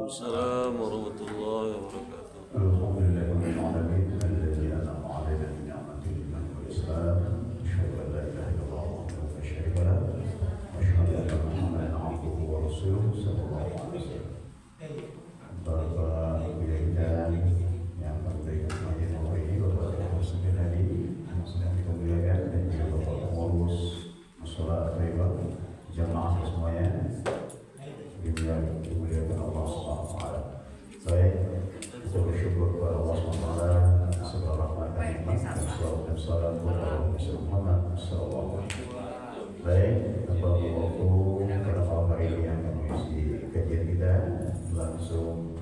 السلام ورحمة الله وبركاته. الحمد لله رب العالمين الذي أنعم علينا بنعمة الإيمان والإسلام. أشهد أن لا إله إلا الله وحده لا شريك له وأشهد أن محمدا عبده ورسوله صلى الله عليه وسلم. Bapak Ibu yang penting semakin memiliki Bapak Ibu sendiri yang sedang kita muliakan dan juga Bapak pengurus masalah riba jamaah semuanya dimuliakan Allah Subhanahu wa taala. Baik, kita bersyukur kepada Allah Subhanahu wa taala segala rahmat dan nikmat dan salawat dan salam kepada Muhammad sallallahu alaihi wasallam. Baik, tanpa waktu pada malam hari ini yang mengisi kajian kita, langsung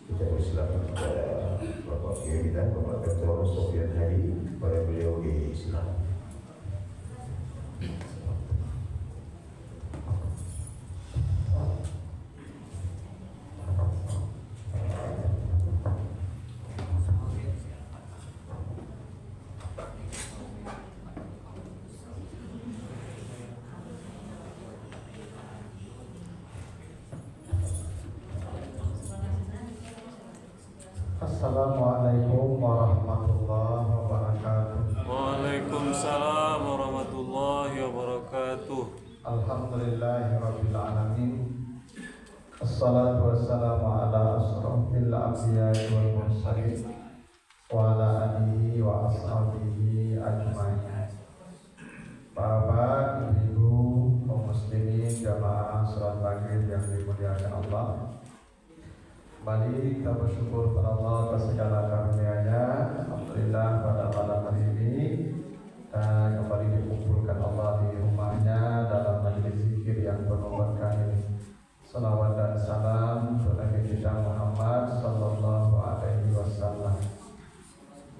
kita persilakan kepada Bapak Kiai kita, Bapak Dr. Sofyan Hadi, kepada beliau disilakan. Assalamualaikum warahmatullahi wabarakatuh. Waalaikumsalam warahmatullahi wabarakatuh. Alhamdulillahirabbil alamin. Assalatu wassalamu ala asrofil anbiya'i wal mursalin wa ala alihi wa ashabihi ajmain. Bapak, Ibu, kaum muslimin jamaah salat maghrib yang dimuliakan Allah, kembali kita bersyukur pada Allah atas segala karunia-Nya. Alhamdulillah pada malam hari ini dan kembali dikumpulkan Allah di rumahnya dalam majelis zikir yang penuh berkah ini. Salawat dan salam untuk Nabi kita Muhammad sallallahu alaihi wasallam.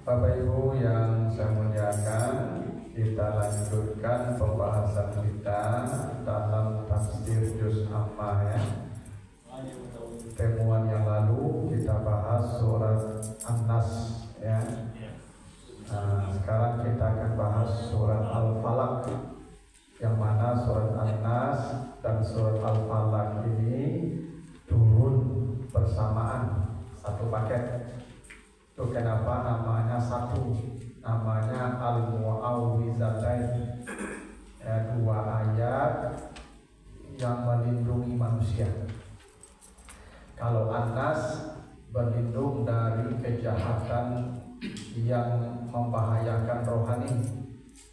Bapak Ibu yang saya muliakan, kita lanjutkan pembahasan kita dalam tafsir juz amma ya. Temuan yang lalu kita bahas surat An-Nas ya. Nah, sekarang kita akan bahas surat Al-Falaq, yang mana surat An-Nas dan surat Al-Falaq ini turun bersamaan, satu paket. Itu kenapa namanya satu, namanya Al-Mu'awwizatain ya, dua ayat yang melindungi manusia. Kalau An-Nas berlindung dari kejahatan yang membahayakan rohani,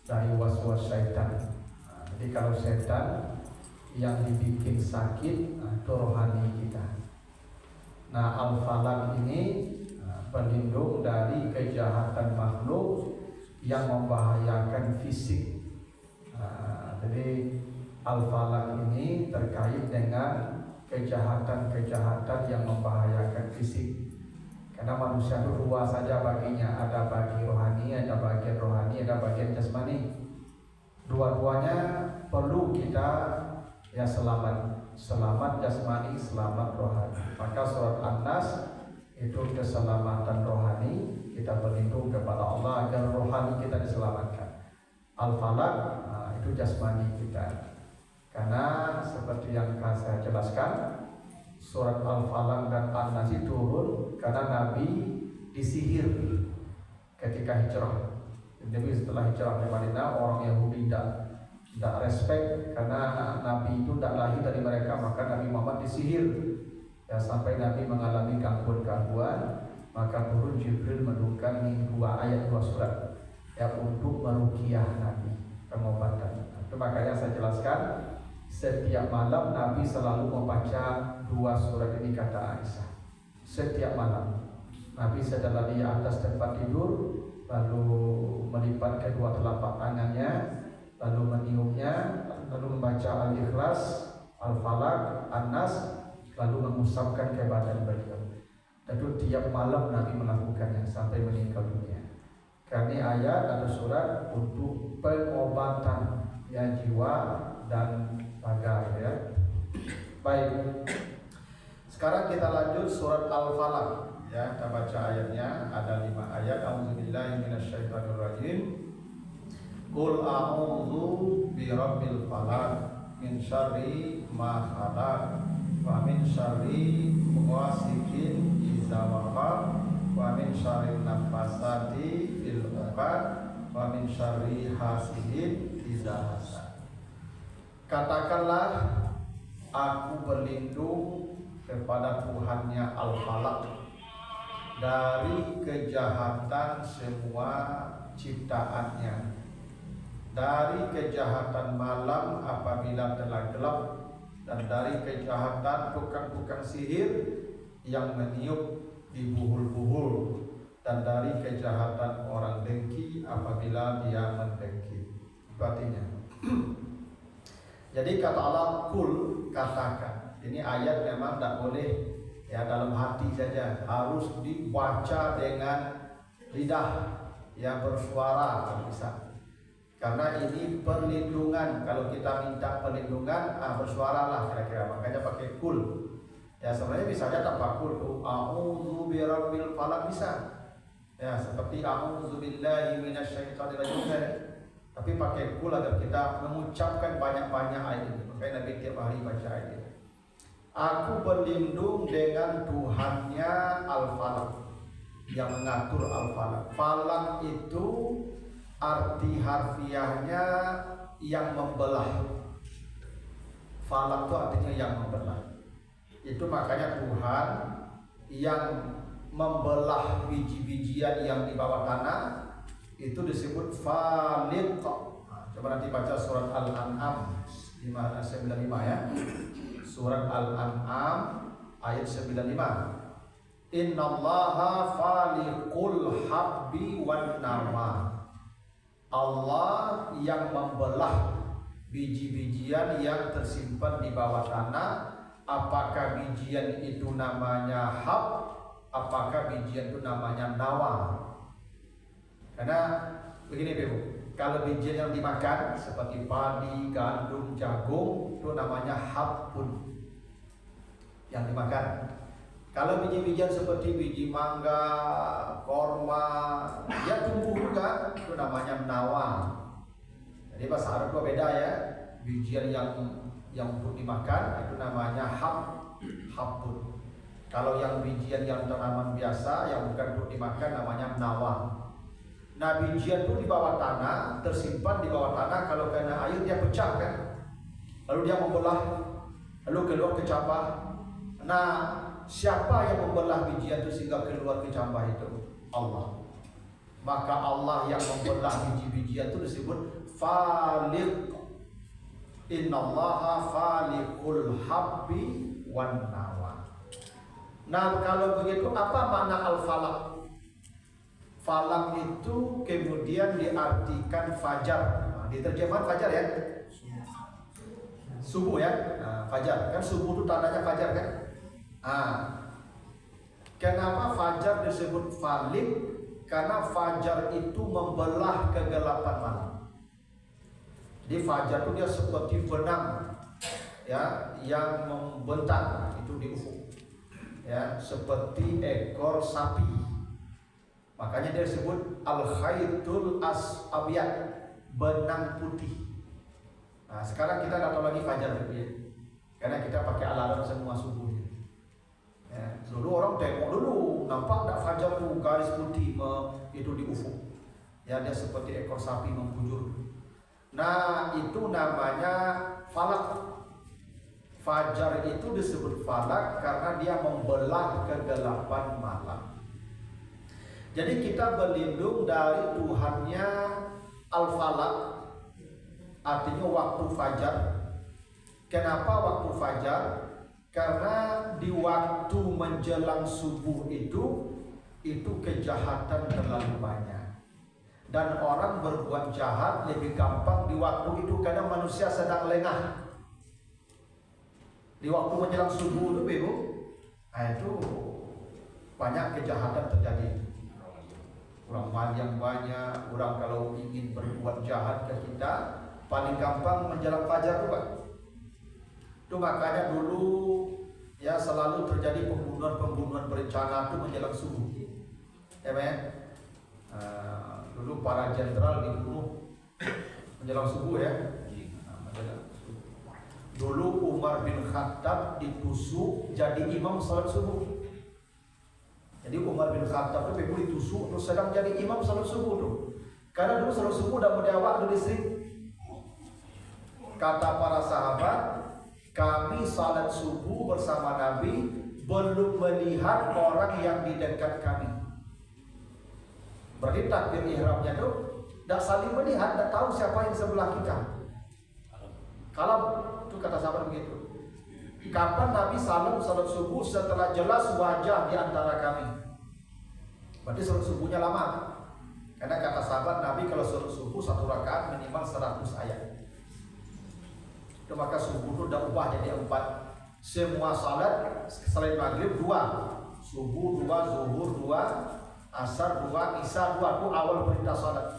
dari was-was syaitan. Nah, jadi kalau setan yang dibikin sakit, itu rohani kita. Nah, Al-Falaq ini berlindung dari kejahatan makhluk yang membahayakan fisik. Nah, jadi Al-Falaq ini terkait dengan kejahatan-kejahatan yang membahayakan fisik. Karena manusia itu dua saja baginya, ada bagi rohani, ada bagian rohani, ada bagian jasmani. Dua-duanya perlu kita ya selamat jasmani, selamat rohani. Maka surat An-Nas itu keselamatan rohani, kita berlindung kepada Allah agar rohani kita diselamatkan. Al-Falaq itu jasmani kita. Karena seperti yang saya jelaskan, surat Al-Falaq dan An-Nas turun karena Nabi disihir ketika hijrah. Jadi setelah hijrah ke Madinah, orang Yahudi tidak respect karena Nabi itu tidak lahir dari mereka, maka Nabi Muhammad disihir. Ya, sampai Nabi mengalami gangguan-gangguan, maka turun Jibril menurunkan dua ayat, dua surat ya, untuk meruqyah Nabi, pengobatan. Itu makanya saya jelaskan, setiap malam Nabi selalu membaca dua surat ini, kata Aisyah. Setiap malam Nabi sedang di atas tempat tidur, lalu melipat kedua telapak tangannya, lalu meniupnya, lalu membaca Al-Ikhlas, Al-Falaq, An-Nas, lalu mengusapkan ke badan beliau. Dan tiap malam Nabi melakukannya sampai meninggal dunia. Karena ayat atau surat untuk pengobatan ya jiwa dan raga ya. Baik. Sekarang kita lanjut surat Al-Falaq ya, kita baca ayatnya, ada 5 ayat. A'udzubillahi minasyaitonirrajim. Qul a'udzu birabbil falaq min syarri ma khalaq wa min syarri syarri nafasati fil uqad wa min syarri hasidin idza hasad. Katakanlah, aku berlindung kepada Tuhannya Al-Falaq dari kejahatan semua ciptaannya, dari kejahatan malam apabila telah gelap, dan dari kejahatan tukang-tukang sihir yang meniup di buhul-buhul, dan dari kejahatan orang dengki apabila dia mendengki. Artinya jadi kata Allah, kul, katakan. Ini ayat memang tidak boleh ya dalam hati saja, harus dibaca dengan lidah, ya bersuara kalau bisa. Karena ini perlindungan. Kalau kita minta perlindungan, bersuaralah kira-kira. Makanya pakai kul. Ya sebenarnya bisa aja tanpa kul. A'udzu birabbil falaq bisa. Ya seperti a'udzu billahi minasyaitonir rajim. Tapi pakai kul agar kita mengucapkan banyak-banyak ayat ini. Makanya Nabi tiap hari baca ayat ini. Aku berlindung dengan Tuhannya Al-Falaq, yang mengatur Al-Falaq. Falaq itu arti harfiahnya yang membelah. Falaq itu artinya yang membelah. Itu makanya Tuhan yang membelah biji-bijian yang di bawah tanah itu disebut Faliq. Coba nanti baca surat Al-An'am 95 ya. Surat Al-An'am ayat 95. Innallaha faliqul habbi wan nawa. Allah yang membelah biji-bijian yang tersimpan di bawah tanah. Apakah bijian itu namanya hab, apakah bijian itu namanya nawa? Karena begini Ibu, kalau bijian yang dimakan seperti padi, gandum, jagung itu namanya habun yang dimakan. Kalau biji-bijian seperti biji mangga, korma, ya tumbuh juga, itu namanya nawa. Jadi bahasa Arab itu beda ya. Bijian yang untuk dimakan itu namanya habun. Kalau yang bijian yang tanaman biasa yang bukan untuk dimakan namanya nawa. Nah bijian itu di bawah tanah, tersimpan di bawah tanah, kalau kena air dia pecah kan, lalu dia membelah, lalu keluar kecambah. Nah siapa yang membelah bijian itu sehingga keluar kecambah itu? Allah. Maka Allah yang membelah biji-bijian itu disebut Faliq. Innallaha faliqul habbi wan nawa. Nah kalau begitu apa makna Al-Falaq? Falak itu kemudian diartikan fajar. Nah, di terjemahan fajar ya, subuh ya. Nah, fajar kan subuh itu tandanya fajar kan. Nah, kenapa fajar disebut falik? Karena fajar itu membelah kegelapan malam. Jadi fajar itu dia seperti benang ya yang membentang itu di ufuk ya, seperti ekor sapi. Makanya dia disebut al-khaytul as-abyad, benang putih. Nah sekarang kita tidak tahu lagi fajar ya, karena kita pakai alarm semua subuh ya. Dulu orang tengok dulu, nampak tak fajar tuh garis putih itu di ufuk ya, dia seperti ekor sapi membujur. Nah itu namanya falak. Fajar itu disebut falak karena dia membelah kegelapan malam. Jadi kita berlindung dari Tuhannya Al-Falaq, artinya waktu fajar. Kenapa waktu fajar? Karena di waktu menjelang subuh itu kejahatan terlalu banyak. Dan orang berbuat jahat lebih gampang di waktu itu karena manusia sedang lengah. Di waktu menjelang subuh itu Ibu, nah itu banyak kejahatan terjadi. Orang yang banyak, orang kalau ingin berbuat jahat ke kita paling gampang menjelang fajar tuh Pak. Itu makanya dulu ya selalu terjadi pembunuhan berencana itu menjelang subuh. Ya Pak ya? Dulu para jenderal dibunuh menjelang subuh ya. Dulu Umar bin Khattab ditusuk jadi imam salat subuh. Jadi Umar bin Khattab itu memang ditusuk terus sedang jadi imam salat subuh tuh. Karena dulu salat subuh udah mudawak dulu istri. Kata para sahabat, kami salat subuh bersama Nabi belum melihat orang yang di dekat kami. Berarti takbir ihramnya tuh tidak saling melihat, tidak tahu siapa yang sebelah kita. Kalau itu kata sahabat begitu. Kapan Nabi salat subuh setelah jelas wajah di antara kami? Berarti salat subuhnya lama. Karena kata sahabat Nabi kalau salat subuh 1 rakaat minimal 100 ayat. Itu maka subuh itu udah ubah jadi 4. Semua salat selain maghrib 2, subuh 2, zuhur 2, asar 2, isya 2 itu awal perintah salat.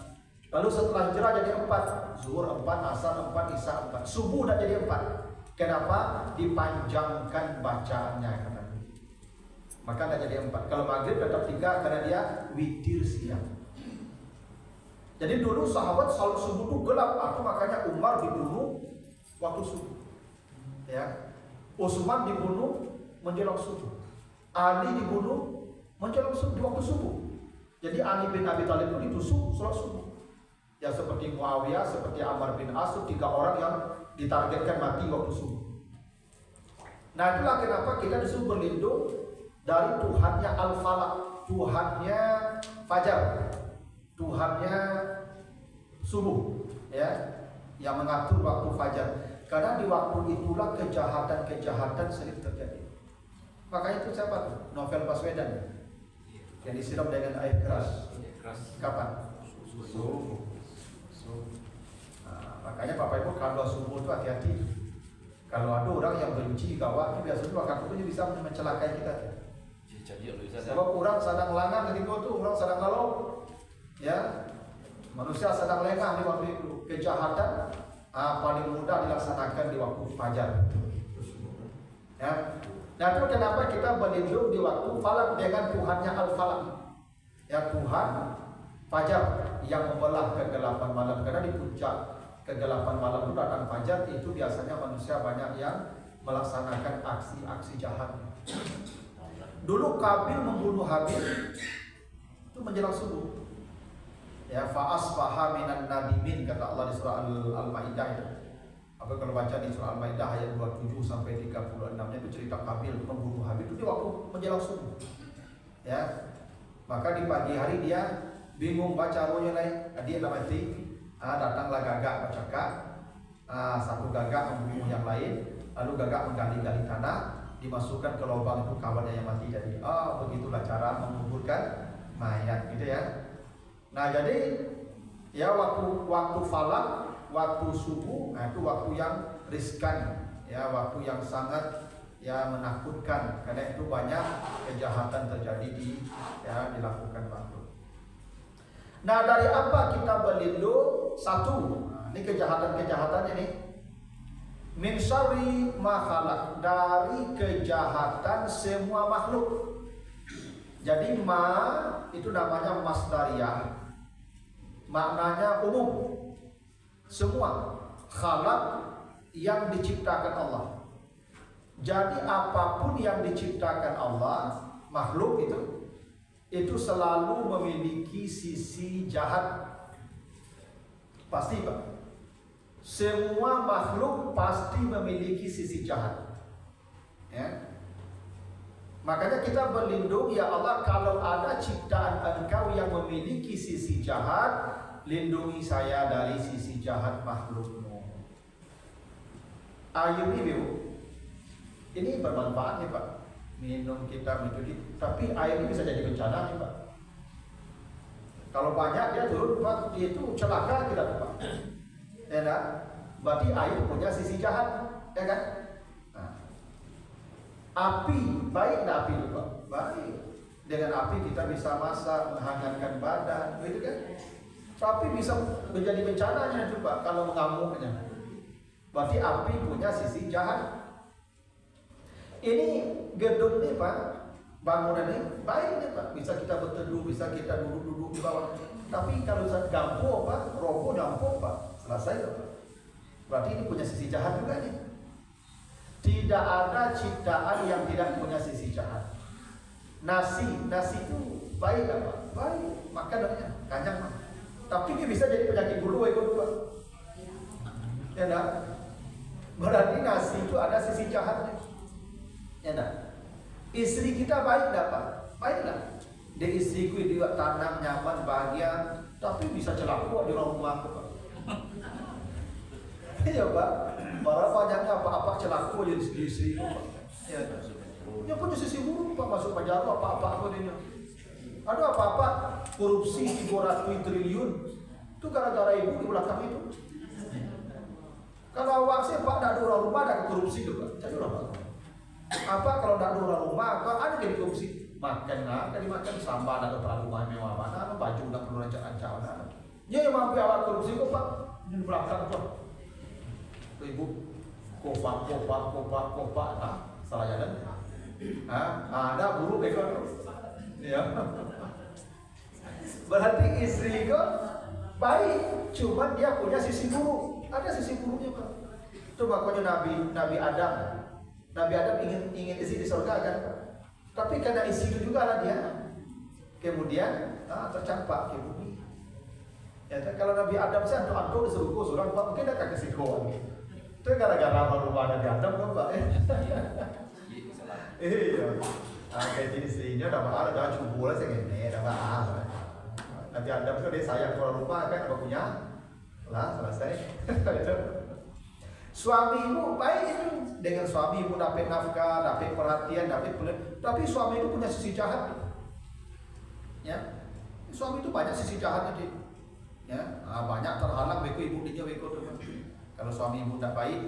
Lalu setelah hijrah jadi 4, zuhur 4, asar 4, isya 4, subuh udah jadi 4. Kenapa? Dipanjangkan bacaannya kata Nabi. Maka udah jadi 4. Kalau maghrib tetap 3 karena dia witir siang. Jadi dulu sahabat salat subuh itu gelap, atau makanya Umar dibunuh waktu subuh. Ya. Utsman dibunuh menjelang subuh. Ali dibunuh menjelang subuh di waktu subuh. Jadi Ali bin Abi Thalib itu ditusuk salat subuh. Ya seperti Muawiyah, seperti Ammar bin As, 3 orang yang ditargetkan mati waktu subuh. Nah itulah kenapa kita disuruh berlindung dari Tuhannya Al-Falaq, Tuhannya Fajar, Tuhannya subuh, ya, yang mengatur waktu fajar. Karena di waktu itulah kejahatan-kejahatan sering terjadi. Makanya itu siapa tuh? Novel Baswedan yang disiram dengan air keras. Kapan? Subuh. Nah, makanya Bapak Ibu kalau subuh itu hati-hati. Kalau ada orang yang benci gawat, biasanya waktu itu bisa mencelakai kita. Sebab orang sedang langan ketika itu, orang sedang lalu, ya, manusia sedang lengah di waktu itu. Kejahatan paling mudah dilaksanakan di waktu fajar. Ya. Nah itu kenapa kita berlindung di waktu falak dengan Tuhannya Al-Falaq. Ya Tuhan fajar yang membelah kegelapan malam. Karena di puncak kegelapan malam itu datang fajar, itu biasanya manusia banyak yang melaksanakan aksi-aksi jahat. Dulu Qabil membunuh Habil itu menjelang subuh. Ya fa'asbaha minan nadimin kata Allah di surah Al-Maidah itu. Apa kalau baca di surah Al-Maidah ayat 27 sampai 36-nya itu cerita Qabil membunuh Habil itu di waktu menjelang subuh. Ya. Maka di pagi hari dia bingung baca rohnya lain, dia mati. Datanglah gagak bercakap, satu gagak membunuh yang lain, lalu gagak menggali-gali tanah, dimasukkan ke lubang itu kawannya yang mati. Jadi begitulah cara menguburkan mayat gitu ya. Nah jadi ya waktu falak, waktu subuh, nah itu waktu yang riskan, ya waktu yang sangat ya menakutkan karena itu banyak kejahatan terjadi dilakukan waktu. Nah dari apa kita berlindung? Satu, ini kejahatan-kejahatan ini min syarri ma khalaq, dari kejahatan semua makhluk. Jadi ma itu namanya masdariyah, maknanya umum, semua khalaq yang diciptakan Allah. Jadi apapun yang diciptakan Allah, makhluk itu selalu memiliki sisi jahat. Pasti Pak. Semua makhluk pasti memiliki sisi jahat. Ya. Makanya kita berlindung, ya Allah, kalau ada ciptaan Engkau yang memiliki sisi jahat, lindungi saya dari sisi jahat makhluk-Mu. Air ini, ini bermanfaat nih Pak. Minum kita mencuci, tapi air ini bisa jadi bencana nih Pak. Kalau banyak dia turun Pak, dia itu celaka kita Pak. Ya kan? Berarti air punya sisi jahat, ya kan? Nah. Api, baik enggak api itu Pak? Baik. Dengan api kita bisa masak, menghangatkan badan, gitu kan? Tapi bisa menjadi bencananya itu Pak kalau mengamuknya. Berarti api punya sisi jahat. Ini gedung nih Pak, bangunan ini baik nih Pak, bisa kita berteduh, bisa kita duduk-duduk di bawah. Tapi kalau saat dampo Pak, roboh dampo Pak, selesai Pak. Berarti ini punya sisi jahat juga nih. Tidak ada ciptaan yang tidak punya sisi jahat. Nasi itu baik apa? Baik, makan adanya, kenyang mah. Tapi dia bisa jadi penyakit bulu ekor dua. Ya enggak? Berarti nasi itu ada sisi jahatnya. Ya enggak? Istri kita baik enggak, Pak? Baiklah. Dia istriku dia tanam nyaman bahagia, tapi bisa celaka di rumah Pak. Iya Pak. Para banyaknya apa-apa celaka jadi istri Pak. Ya. Dia punya sisi buruk Pak, masuk penjara apa-apa dia. Ada apa-apa korupsi 300 triliun. Itu gara-gara ibu di belakang itu. Kalau awak sih Pak tidak ada orang rumah ada korupsi tuh Pak. Jadi orang apa kalau tidak ada orang rumah kalau ada jadi korupsi makan lah, kan dimakan sambal ada terlalu mewah mana, baju tidak perlu rancang-rancang mana. Ya yang mampu awak korupsi kok Pak di belakang Pak. Ibu kopak nah salah jalan. Ada buruk ekor. Ya. Berarti istri kok baik, cuma dia punya sisi buruk. Ada sisi buruknya Pak. Itu makanya Nabi Adam ingin istri di surga kan. Tapi karena istri itu juga lah dia. Kemudian tercampak ke bumi. Ya, kalau Nabi Adam sih antuk di surga surang Pak mungkin ada kesikoan. Itu gara-gara rumah Nabi Adam kan Pak. Iya. Kayak istrinya udah mahal, udah cukup lah segini, udah mahal. Nabi Adam itu dia sayang keluar rumah kan, apa punya? Lah selesai. Suamimu baik itu dengan suamimu dapat nafkah, dapat perhatian, tapi suami itu punya sisi jahat. Ya, suami itu banyak sisi jahatnya dia. Ya, banyak terhalang beko ibu dia beko tuh. Kalau suami ibu tidak baik,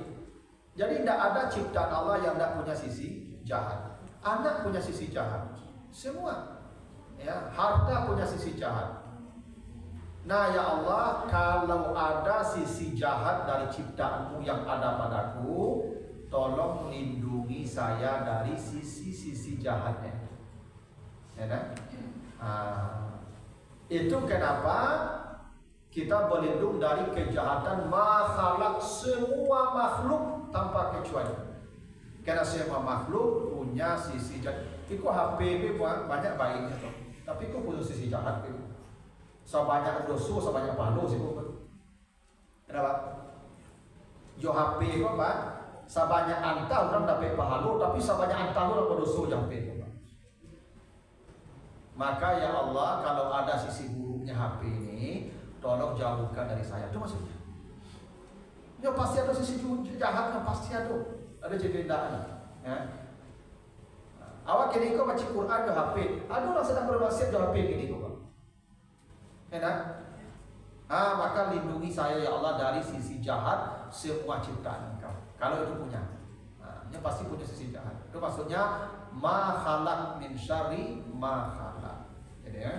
jadi tidak ada ciptaan Allah yang tidak punya sisi jahat. Anak punya sisi jahat, semua. Ya, harta punya sisi jahat. Nah ya Allah, kalau ada sisi jahat dari ciptaanmu yang ada padaku, tolong lindungi saya dari sisi-sisi jahatnya. Ya kan? Itu kenapa kita berlindung dari kejahatan makhluk, semua makhluk tanpa kecuali. Karena semua makhluk punya sisi jahat. Iko HP banyak baiknya, tapi kok punya sisi jahat itu. Sebanyak dosa, sebanyak pahala sih kok. Kenapa? Jo HP kok Pak, sebanyak anta orang dapat pahala, tapi sebanyak anta orang berdosa yang HP kok. Maka ya Allah, kalau ada sisi buruknya HP ini, tolong jauhkan dari saya. Itu maksudnya. Ya pasti ada sisi jahatnya, pasti ada cedendaan. Ya. Awak kini kau baca Quran jo HP, ada orang sedang bermaksiat jo HP kini kok. Enak? Maka lindungi saya ya Allah dari sisi jahat semua ciptaan Engkau. Kalau itu punya, dia pasti punya sisi jahat. Itu maksudnya ma khalaq min syarri ma khalaq. Jadi ya.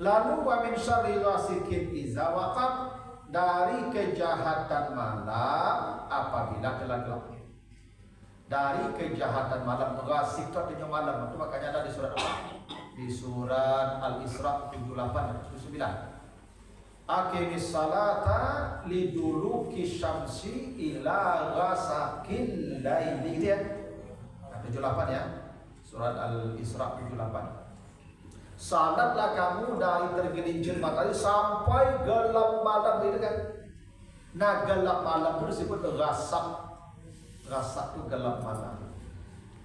Lalu wa min syarri ghasikin iza waqab, dari kejahatan malam apabila telah gelap. Dari kejahatan malam, ghasik itu artinya malam. Itu makanya ada di surat apa? Di surat Al-Isra 78-79. Aqimis salata liduluki syamsi ila ghasaqil laili, gitu ya. 78 ya. Surat Al-Isra 78. Salatlah kamu dari tergelincir matahari sampai gelap malam, gitu kan. Nah, gelap malam itu disebut ghasaq. Ghasaq itu gelap malam.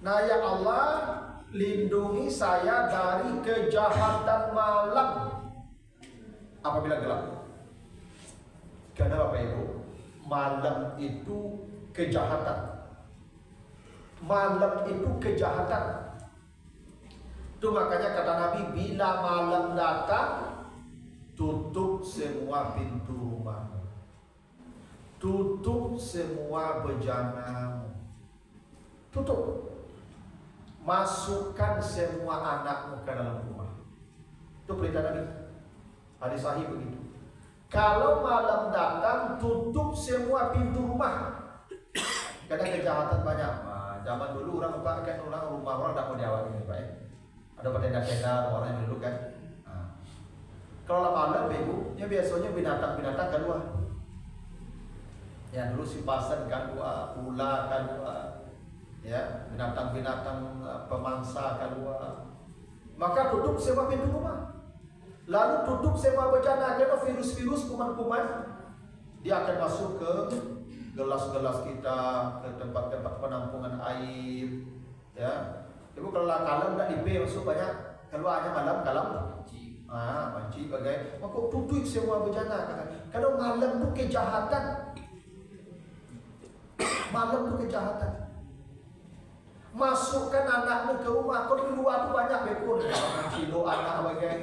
Nah, ya Allah, lindungi saya dari kejahatan malam apabila gelap. Karena Bapak Ibu, malam itu kejahatan. Malam itu kejahatan. Itu makanya kata Nabi, bila malam datang, tutup semua pintu rumah, tutup semua bejana, tutup. Masukkan semua anakmu ke dalam rumah. Itu perintah Nabi. Hadis sahih begitu. Kalau malam datang, tutup semua pintu rumah. Karena kejahatan banyak. Zaman dulu orang rumah orang tak mau diawasi Pak. Ada tenda-tenda orang yang dulu kan. Kalau malam Ibu, ya biasanya binatang-binatang keluar. Ya dulu sipasan keluar, ular keluar. Ya, binatang-binatang pemangsa biasa keluar. Maka tutup semua pintu rumah. Lalu tutup semua bejana, karena virus-virus, kuman-kuman dia akan masuk ke gelas-gelas kita, ke tempat-tempat penampungan air, ya. Ibu kalau kalam tak dipe masuk banyak, keluarnya malam kalam banci bagai, maka tutup semua bejana. Kalau malam tu kejahatan, malam tu kejahatan. Masukkan anakmu ke rumah, kau di luar tu banyak bekor, kilo anak bagai,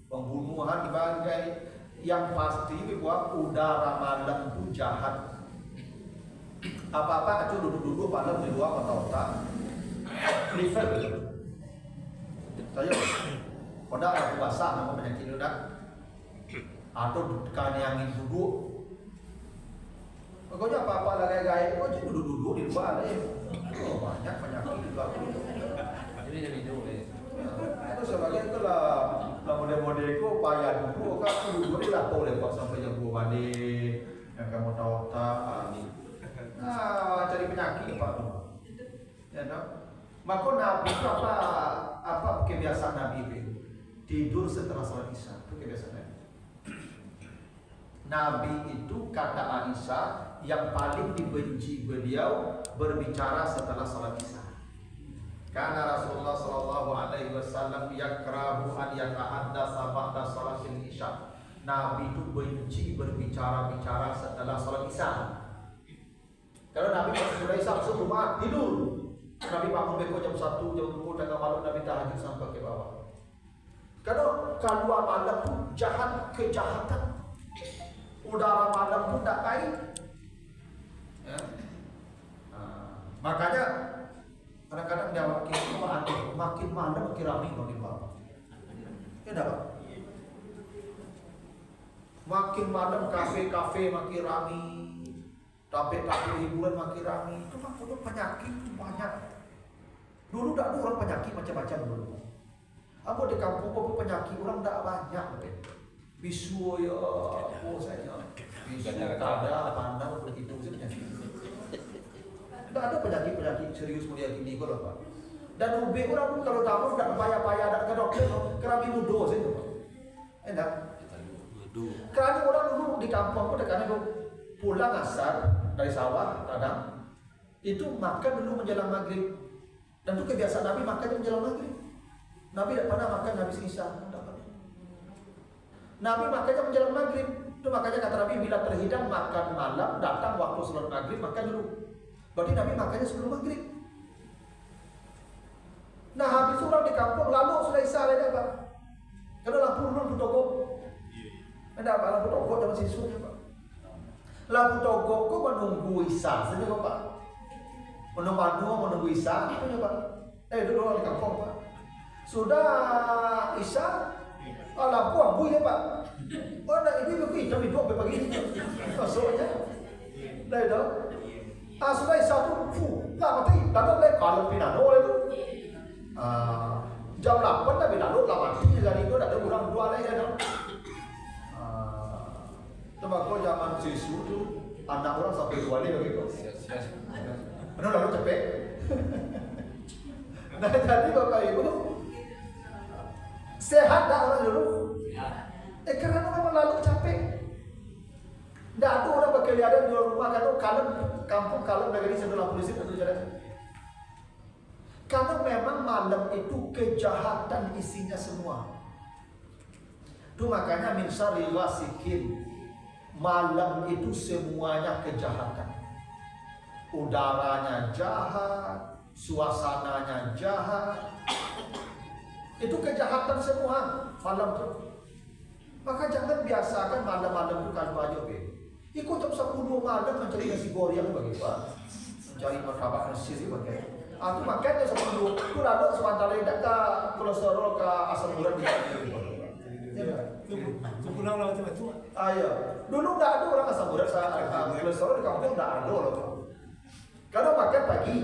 pembunuhan bagai. Yang pasti bahwa udara malam itu jahat. Apa-apa acu duduk-duduk malam di luar kota-kota. Prefer. Saya pada orang puasa nama penyakit itu dah. Atau kan yang duduk. Pokoknya apa-apa lagi gaya, kau cuma duduk-duduk di luar aja. Oh, banyak penyakit di luar. Jadi video Itu sebagai itulah model-model itu payah dulu kan dulu ni lah boleh buat sampai jam 2 mandi yang kamu tahu tak cari penyakit apa tu ya no maka Nabi apa kebiasaan Nabi itu tidur setelah salat Isya itu kebiasaan Nabi. Nabi itu kata Aisyah yang paling dibenci beliau berbicara setelah salat Isya. Karena Rasulullah sallallahu alaihi wasallam yakrahu an yatahaddatsa ba'da salatil isya. Nabi itu benci berbicara-bicara setelah salat Isya. Kalau Nabi sudah Isya masuk rumah tidur. Nabi bangun besok jam 1, jam 2 tengah malam Nabi tahajud sampai ke bawah. Kalau keluar malam tu jahat kejahatan. Udara malam tu tak baik. Ya. Makanya kadang-kadang dia makin malam makin ramai kalau di bawah. Ya dah Pak. Makin malam kafe-kafe makin ramai, tape-tape hiburan makin ramai. Itu makanya penyakit itu banyak. Dulu tak ada orang penyakit macam-macam dulu. Apa di kampung apa penyakit orang tak banyak. Bisu ya, apa saja. Bisu tak ada, pandang begitu saja penyakit. Tak ada penyakit-penyakit serius mulia gini kalau Pak. Dan ubi orang pun kalau tahu tak payah-payah tak ke dokter, kerana mudah saja Pak. Enak. Kerana orang dulu di kampung pun kerana pulang asar dari sawah kadang itu makan dulu menjelang maghrib. Dan itu kebiasaan Nabi makan menjelang maghrib. Nabi tak pernah makan habis Isya. Nabi makannya menjelang maghrib. Itu makanya kata Nabi bila terhidang makan malam datang waktu salat maghrib makan dulu. Berarti Nabi makannya sebelum maghrib. Nah habis orang di kampung lalu sudah Isya lagi Pak. Karena lampu toko. Ada apa lampu toko zaman siswa Pak. Lampu toko kok menunggu Isya saja Pak. Menunggu Isya itu Pak. Dulu orang di kampung Pak. Sudah Isya lampu ambu ya Pak. Oh nak ini kita hidup pagi masuknya. Dah dah. Sudah Isya tu, lah mati, lalu boleh kalau pinano itu. Jam 8 tapi lalu 8 dari itu ada kurang 2 lagi ada. Coba kau zaman siswa tu anak orang sampai 2 lagi begitu. Lalu cepet. Nah jadi Bapak Ibu sehat tak orang dulu? Kerana memang lalu capek. Tak ada orang berkeliaran di rumah kalau kampung kalem negeri sebelah polisi tentu jalan. Karena memang malam itu kejahatan isinya semua. Itu makanya min syarri ghasikin. Malam itu semuanya kejahatan. Udaranya jahat, suasananya jahat. Itu kejahatan semua malam itu. Maka jangan biasakan malam-malam itu kan aja ikut jam 10 malam mencari nasi goreng bagi Pak. Mencari martabak nasi bagi. Aku makannya 10. Aku lalu sementara tidak ke kolesterol ke asam urat di Sebulan lah macam tu. Ayo. Dulu tak ada orang asam urat kolesterol di kampung tak ada loh. Kalau makan pagi,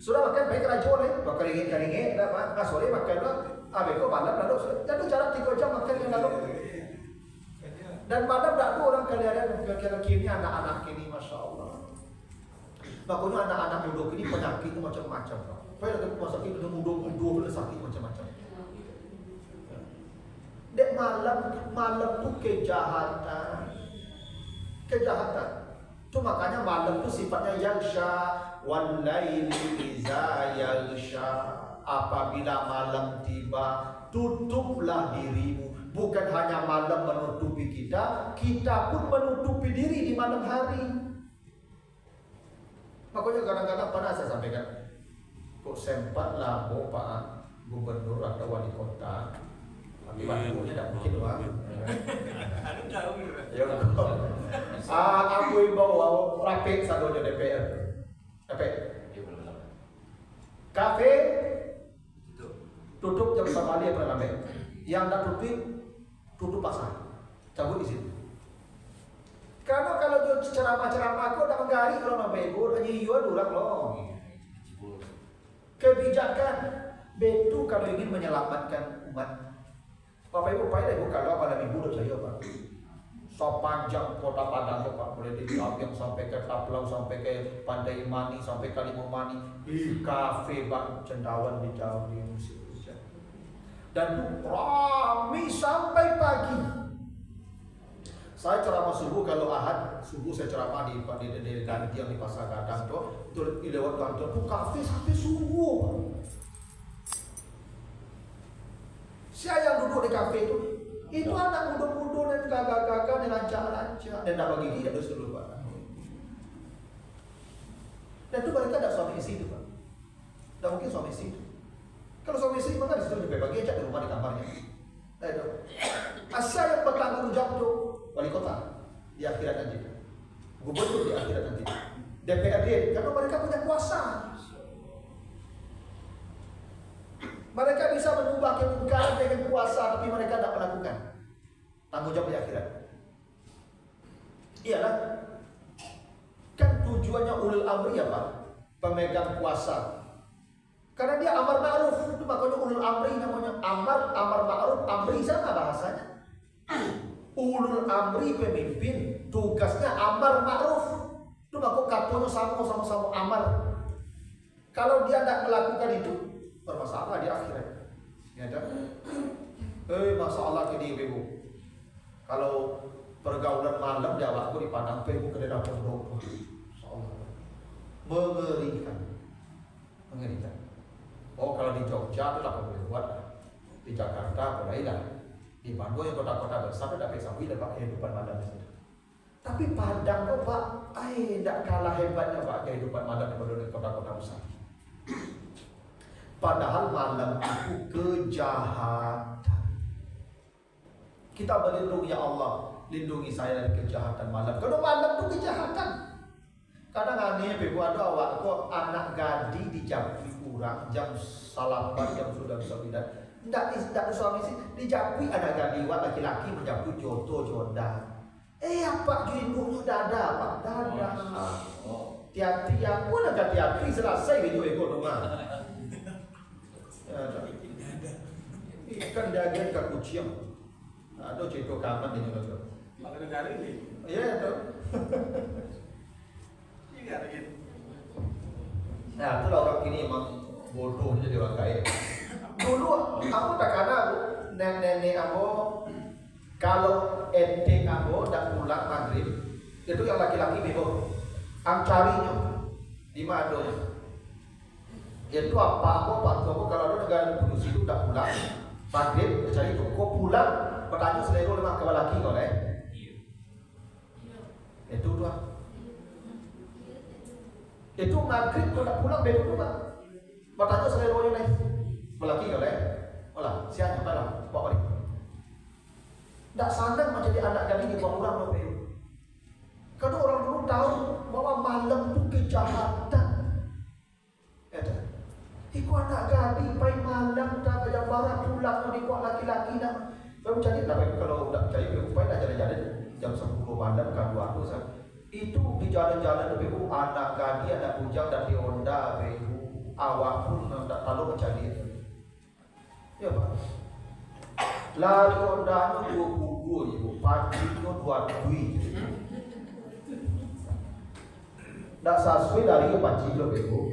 sudah makan pagi kerajuan bakal ringin, dah sore makan lah. Abeko malam lalu jadi jarak 3 jam makan yang lalu. Dan malam tak ada orang kalian kini anak-anak kini Masya Allah. Makanya anak-anak muda kini penyakit macam-macam. Apa yang rumah sakit muda sakit. malam tuh kejahatan. Itu makanya malam tuh sifatnya yaghsha, wal laili iza yaghsha. Apabila malam tiba, tutuplah dirimu. Bukan hanya malam menutupi kita, kita pun menutupi diri di malam hari. Makanya kadang-kadang pernah saya sampaikan, kok sempatlah Pak Gubernur atau Wali Kota, tapi waktunya tidak mungkin Pak. Ya aku bawa rapik sadonya DPR. Kafe tutup jam sekali ya pernah yang tak tutup pasar, cabut izin. Karena kalau dia ceramah aku tak menggari kalau nak bebur hanya iuan ulang loh. Kebijakan betul kalau ingin menyelamatkan umat. Bapak Ibu payah ibu kalau pada minggu udah saya Pak. Sepanjang kota Padang Pak, boleh diambil sampai ke Taplau, sampai ke Pandai Mani, sampai Kalimomani, di kafe Pak Cendawan di Jawa di musim hujan. Dan ramai sampai pagi. Saya ceramah subuh kalau Ahad, subuh saya ceramah di Gantian di Pasar Gadang tuh lewat kantor tuh kafe sampai subuh. Saya yang duduk di kafe itu anak muda-muda dan kakak-kakak dan lancar-lancar dan tak bagi dia terus dulu Pak. Dan itu mereka ada suami istri itu Pak. Tak mungkin suami istri itu. Kalau suami istri maka di situ lebih bagi aja di rumah di kamarnya. Asal yang bertanggung jawab tuh wali kota di akhirat nanti, gubernur di akhirat nanti, DPRD karena mereka punya kuasa. Mereka bisa mengubah kemungkaran dengan kuasa, tapi mereka tidak melakukan. Tanggung jawab di akhirat. Iyalah, kan tujuannya ulul amri ya Pak, pemegang kuasa. Karena dia amar ma'ruf, itu makanya ulul amri namanya amar ma'ruf, amri sama bahasanya. Ulul amri pemimpin, tugasnya amar ma'ruf. Itu makanya katanya sama-sama amar. Kalau dia tidak melakukan itu, bermasalah di akhirat. Ya tak? Masalah ini ibu. Kalau pergaulan malam jawabku di Padang ibu ke dalam pondok. Mengerikan. Oh kalau di Jogja itu lah boleh buat. Di Jakarta boleh lah. Di Bandung yang kota-kota besar tidak bisa dapat kehidupan malam di situ. Tapi Padang kok Pak, tidak kalah hebatnya Pak kehidupan malam di kota-kota besar. Padahal malam itu kejahatan. Kita berlindung ya Allah, lindungi saya dari kejahatan malam. Kalau malam itu kejahatan. Kadang aneh ibu ada awak kok anak gadi dijapui kurang jam salapan jam sudah bisa bidan. Tidak suami sih dijapui anak gadi awak laki-laki menjapui jodoh jodoh. Apa jinduknya dada Pak dada. Hati-hati aku nak hati-hati selesai video ekor rumah. Ikan daging ke kucing. Ada cerita kapan ini tu? Makan negara ini. Ya tu. Iya gitu. Nah, itulah orang ini memang bodoh jadi orang kaya. Dulu aku tak kena nenek aku kalau ente aku dah pulang maghrib itu yang laki-laki bebo. Ang carinya di mana? Itu apa kalau ada negara produksi itu tak pulang maghrib cari itu kok pulang bertanya selero lima kepala laki kau itu tuh itu maghrib kau tak pulang betul tuh bertanya selero nya melaki kau olah siapa malam bawa ni tak sadar menjadi anak kali di bawah orang loh karena orang dulu tahu bahwa malam itu kejahatan. Iku anak gadi pai malam dah bayar barang pulang di kuat laki-laki dah. Baru jadi lah kalau tak percaya baru pai dah jalan-jalan jam 10 malam kan dua tu sah. Itu di jalan-jalan lebih anak gadi anak bujang dan di Honda behu awak pun tak tahu mencari. Ya Pak. Lari Honda tu 2 buku ibu, pagi tu 2 duit. Tak sesuai dari panci lo behu.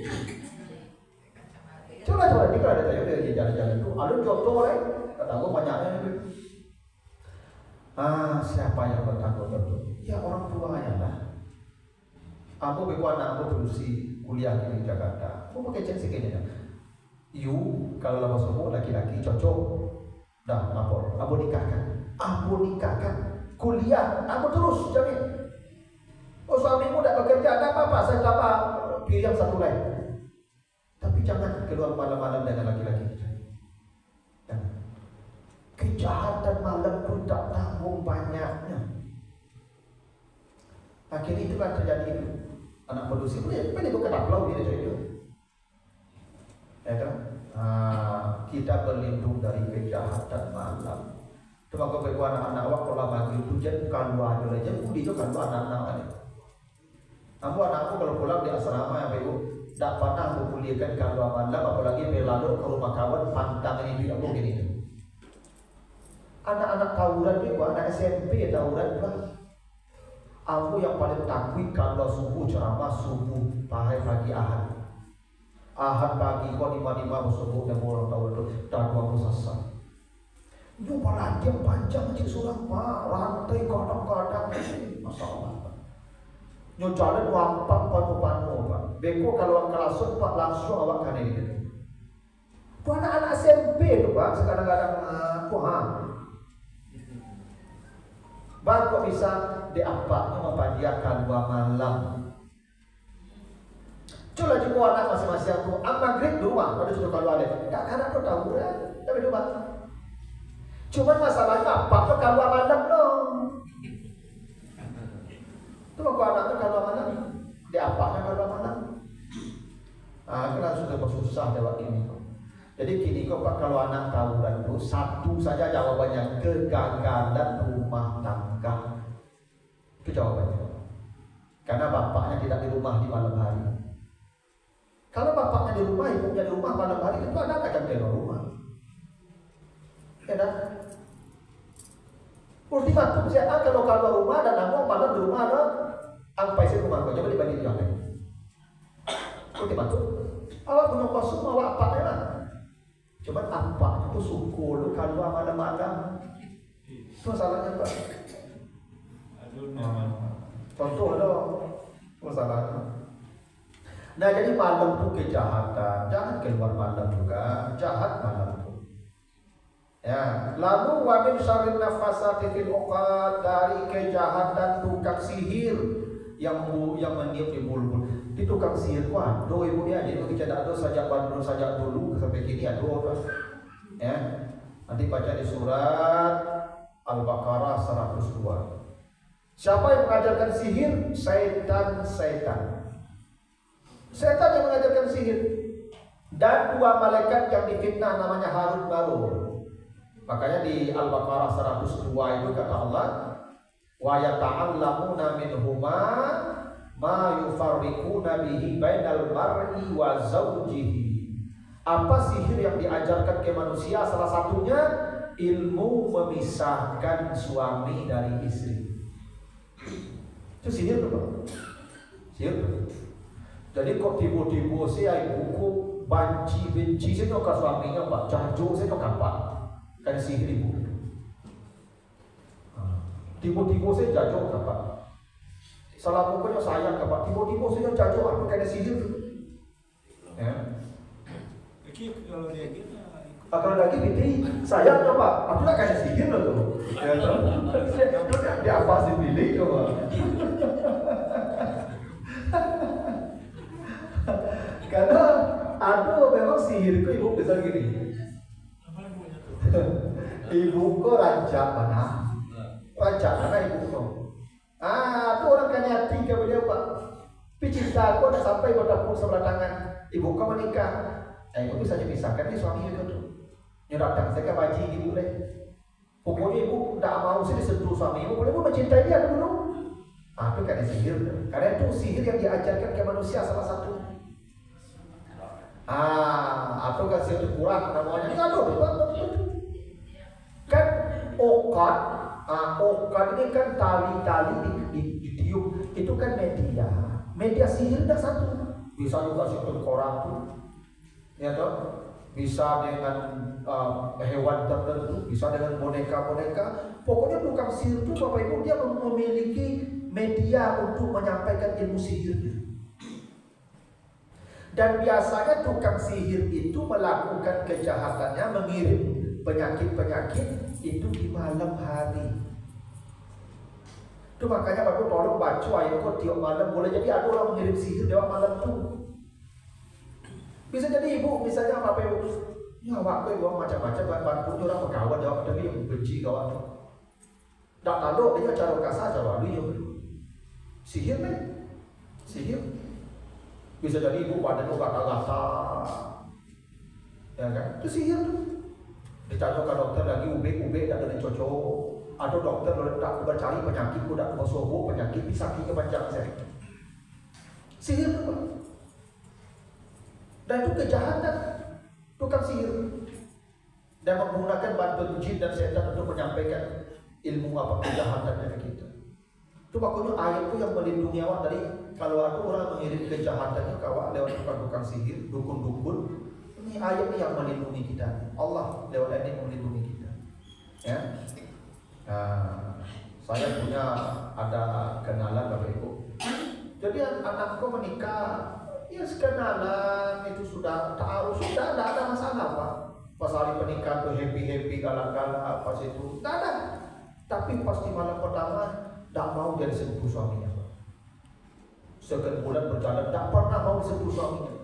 Coba ni kalau ada tanya dia jalan-jalan tu, ada jodoh kata aku banyaknya ni. Siapa yang bertanggung jawab? Ya orang tuanya lah. Aku beku anak aku berusi kuliah di Jakarta. Aku pakai cek kayaknya. Kalau lama semua laki-laki cocok. Dah lapor. Aku nikahkan. Kuliah. Aku terus jamin. Suamimu tidak bekerja, tidak apa-apa. Saya dapat pilih yang satu lain. Tapi jangan keluar malam-malam dengan laki-laki. Kejahatan malam pun tak tanggung banyaknya. Akhirnya itulah terjadi anak produksi. Boleh bukan upload dia itu. Ya kan? Kita berlindung dari kejahatan malam. Cuma kau bagi anak-anak awak kalau bagi hujan kalau ada aja, budi itu kalau anak-anak ada. Aku anakku kalau pulang di asrama yang baik, tak pernah aku kuliahkan kalau malam, apalagi berlalu ke rumah kawan pantang ini aku gini. Anak-anak tawuran juga, anak SMP tawuran juga. Aku yang paling takut kalau subuh ceramah subuh pagi Ahad. Ahad pagi kau lima subuh dan orang tawuran itu dan aku sasar. Itu perhatian panjang cik surang pak, rantai kadang-kadang masalah. Nyo jalan wampak panu-panu pak. Beko kalau kelasut pak langsung awak kan ini. Itu anak-anak SMP tu pak, kadang-kadang Bang kok bisa diapaknya mempandiakan dua malam. Coba juga anak masing-masing aku, maghrib di rumah, pada sudah kalau ada. Tak anak tu tahu kan, tapi di rumah. Cuma masalahnya apa? Kalau malam dong. Tu aku anak tu kalau malam, diapaknya kalau malam. Kita sudah bersusah jawab ini. Jadi kini kok Pak kalau anak tawuran itu satu saja jawabannya, kegagalan rumah tangga. Itu jawabannya. Karena bapaknya tidak di rumah di malam hari. Kalau bapaknya di rumah, ibunya di rumah malam hari, itu anak akan keluar rumah. Ya dah. Ultimatum siapa kalau keluar rumah dan kamu malam di rumah ada angpai si rumah kau coba dibanding yang lain. Ultimatum. Awak punya kosong awak apa lah. Cuma apa itu suku lu kalau malam-malam itu masalahnya Pak. Contoh dong masalahnya. Nah jadi malam itu kejahatan, jangan keluar malam juga, jahat malam itu. Ya, lalu wa min syarrin nafasati fil uqad, dari kejahatan tukang sihir yang meniup di bulbul. Di tukang sihir waduh ibu ya, jadi kita ada sajak bandul sajak dulu sampai kini aduh ya. Nanti baca di surat Al-Baqarah 102. Siapa yang mengajarkan sihir? Setan yang mengajarkan sihir. Dan dua malaikat yang difitnah namanya Harut Marut. Makanya di Al-Baqarah 102 itu kata Allah, wa yata'allamuna minhuma ma yufarriquna bihi bainal mar'i wa zawjihi. Apa sihir yang diajarkan ke manusia? Salah satunya ilmu memisahkan suami dari istri. Itu sihir tuh. Sihir. Jadi kok tiba-tiba saya buku benci saya ke suaminya Pak, jajo saya ke apa? Kan sihir ibu. Tiba-tiba saya jajo ke Pak. Salah pokoknya sayang ke Pak. Tiba-tiba saya jajo apa kena sihir tu. Ya. Kalau dia gitu. Kalau lagi binti sayang ke Pak. Aku nak kena sihir lah tu. Ya tu. Dia apa sih pilih tu Pak. Karena aduh memang sihirku ibu besar gini. Ibuku rancak mana? Rancak mana ibuku? Itu orang kan hati ke beliau Pak. Tapi cinta aku dah sampai pada pun sebelah tangan. Ibu kau menikah. Ibu bisa dipisahkan ni suami itu tu. Yang datang saya ke baji gitu deh. Pokoknya ibu tak mau saya disentuh suami ibu. Boleh ibu mencintai dia dulu. Itu kan sihir. Karena itu sihir yang diajarkan ke manusia salah satu. Atau kan sihir kurang namanya. Kan okat. Okat ini kan tali-tali ditiup. Itu kan media sihir dah satu. Bisa juga sihir koran tu. Ya toh. bisa dengan hewan tertentu, bisa dengan boneka-boneka. Pokoknya tukang sihir itu Bapak Ibu dia memiliki media untuk menyampaikan ilmu sihirnya. Dan biasanya tukang sihir itu melakukan kejahatannya, mengirim penyakit-penyakit itu di malam hari. Itu makanya Bapak tolong baca ayat tiap malam. Boleh jadi ada orang mengirim sihir lewat malam tuh. Bisa jadi ibu, misalnya Bapak Ibu, ya waktu ibu macam-macam bantu orang berkawan jawab tapi yang benci kawan. Tak tahu dia cara kasar cara lalu yang sihir nih, sihir. Bisa jadi ibu badan lu gata-gata, ya kan? Itu sihir tuh. Ditanya ke dokter lagi ube tak ada cocok. Atau dokter tak mencari penyakit tak sobo penyakit bisa kita macam saya. Sihir tuh. Dan itu kejahatan tukang sihir dan menggunakan bantuan jin dan setan untuk menyampaikan ilmu apa kejahatan dari kita. Itu makanya ayat itu yang melindungi awak dari kalau ada orang mengirim kejahatannya ke awak lewat tukang sihir, dukun-dukun. Ini ayat yang melindungi kita. Allah lewat ini melindungi kita. Ya. Nah, saya punya ada kenalan Bapak Ibu. Jadi anakku menikah. Ya sekenalan itu sudah tahu, sudah tidak ada masalah Pak. Pas hari pernikahan tuh happy galak-galak apa situ, tidak ada. Tapi pas di malam pertama tidak mau jadi sentuh suaminya Pak. Sekian bulan berjalan tidak pernah mau sentuh suaminya.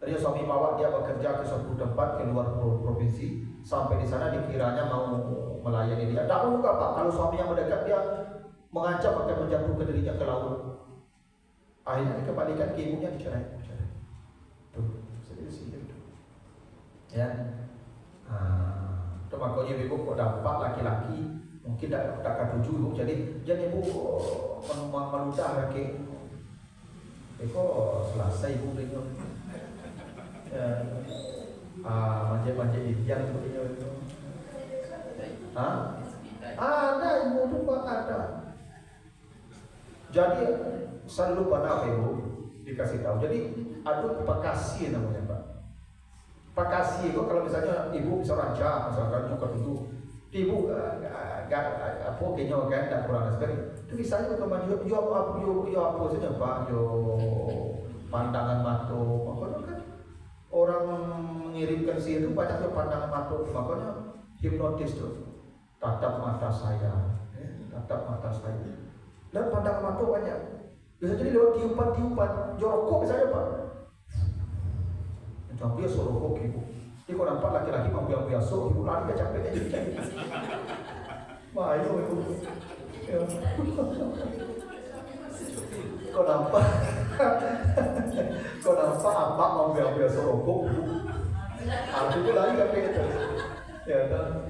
Dia suami bawa dia bekerja ke suatu tempat ke luar provinsi, sampai di sana dikiranya mau melayani dia. Tidak mau juga Pak. Kalau suaminya mendekat dia mengancam akan menjatuhkan dirinya ke laut. Akhirnya dikembalikan ke ibunya dicerai. Tuh, serius sihir tuh. Ya. Itu makanya ibu kok dapat laki-laki mungkin tak ketujuh ibu. Jadi ibu meludah laki. Eko selesai ibu beliau. Manja-manja Indian beliau itu. Ada ibu tuh Pak ada. Jadi saya lupa apa ibu dikasih tahu. Jadi ada pakasi namanya Pak. Pakasi itu kalau misalnya ibu bisa rancang, misalkan juga tentu ibu apa kayaknya kan tak kurang sekali. Itu misalnya teman yo apa saja Pak, yo pandangan mata. Makanya kan orang mengirimkan sihir itu banyak yo pandangan mata. Makanya hipnotis tuh. Tatap mata saya, tatap mata saya. Dan pandangan mata banyak. Bisa jadi lewat tiupan-tiupan, jorokok misalnya Pak. Macam dia sorokok ibu. Dia kok nampak laki-laki mampu-mampu sok, ibu lari ke capeknya jadi cari. Wah itu ibu. Kau nampak apa mampu-mampu sorokok ibu. Itu lari capeknya. Ya kan.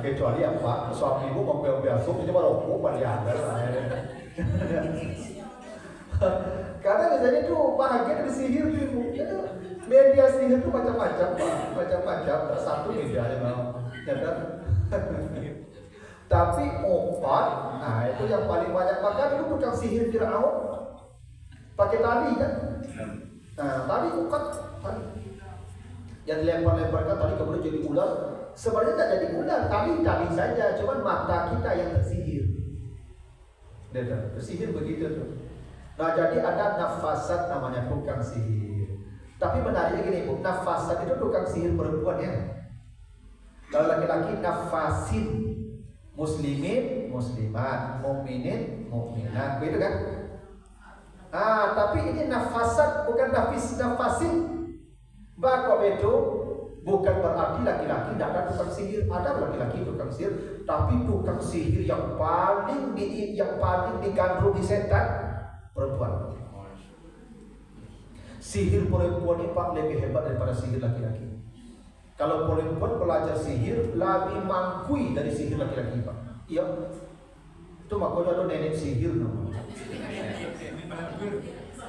Kecuali apa suami ibu mampu-mampu sok, itu baru rokok pada ada. Karena misalnya itu bahagia dari sihir itu media sihir itu macam-macam Pak, macam-macam, tak satu media ya kan. Tapi obat, nah itu yang paling banyak makan itu tukang sihir Firaun pakai tali kan. Nah tali bukan tali yang dilempar-lemparkan tali kemudian jadi ular. Sebenarnya tak jadi ular, tali saja, cuman mata kita yang tersihir. Tersihir begitu tuh. Nah jadi ada nafasat namanya tukang sihir. Tapi menariknya gini Bu, nafasat itu tukang sihir perempuan ya. Kalau laki-laki nafasin, muslimin, muslimat, mukminin, mukminat, begitu kan? Tapi ini nafasat bukan nafasin. Bakok itu bukan berarti laki-laki tidak ada tukang sihir. Ada laki-laki tukang sihir, tapi tukang sihir yang paling digandrungi setan perempuan. Sihir perempuan ini Pak lebih hebat daripada sihir laki-laki. Kalau perempuan belajar sihir lebih mangkui dari sihir laki-laki Pak. Iya. Itu makanya ada nenek sihir namanya.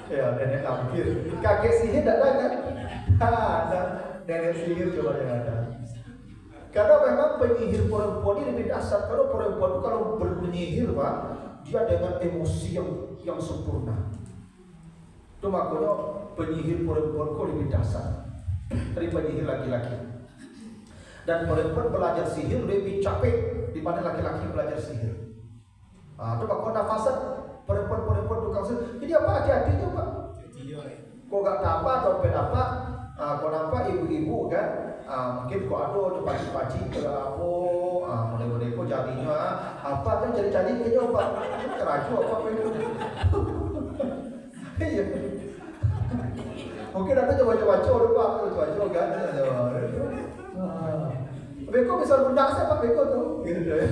Ya nenek lampir. Kakek sihir tidak ada kan? Ada nenek sihir coba yang ada. Karena memang penyihir perempuan ini lebih dasar. Kalau perempuan itu kalau berpenyihir Pak, dia dengan emosi yang sempurna. Itu makanya penyihir perempuan kok lebih dasar. dari penyihir laki-laki. Dan perempuan belajar sihir lebih capek dibanding laki-laki belajar sihir. Coba kau nafasat perempuan tukang sihir. Jadi apa hati-hati coba. Kau gak apa dompet apa, kau nampak ibu-ibu kan, mungkin kau ada paci-paci ke apa, mulai-mulai kau jadinya apa kan cari-cari kayaknya apa, keraju apa itu. Iya. Mungkin ada coba-coba kan. Beko bisa undang siapa Beko tuh, gitu ya.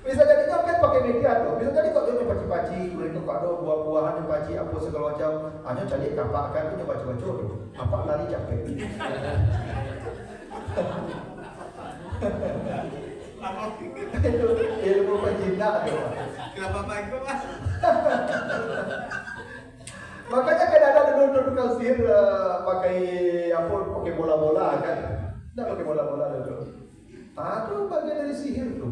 Bisa jadi kan pakai media tuh. Bisa jadi kok dia paci-paci, kemudian kok ada buah-buahan yang paci apa segala macam. Hanya cari kapak kan dia baca-baca tuh. Apa lari capek. Itu ilmu penjinak tuh. Kenapa baik Pak? Makanya kan ada dulu tukang sihir pakai bola-bola kan. Enggak pakai bola-bola dulu. Itu bagian dari sihir tuh,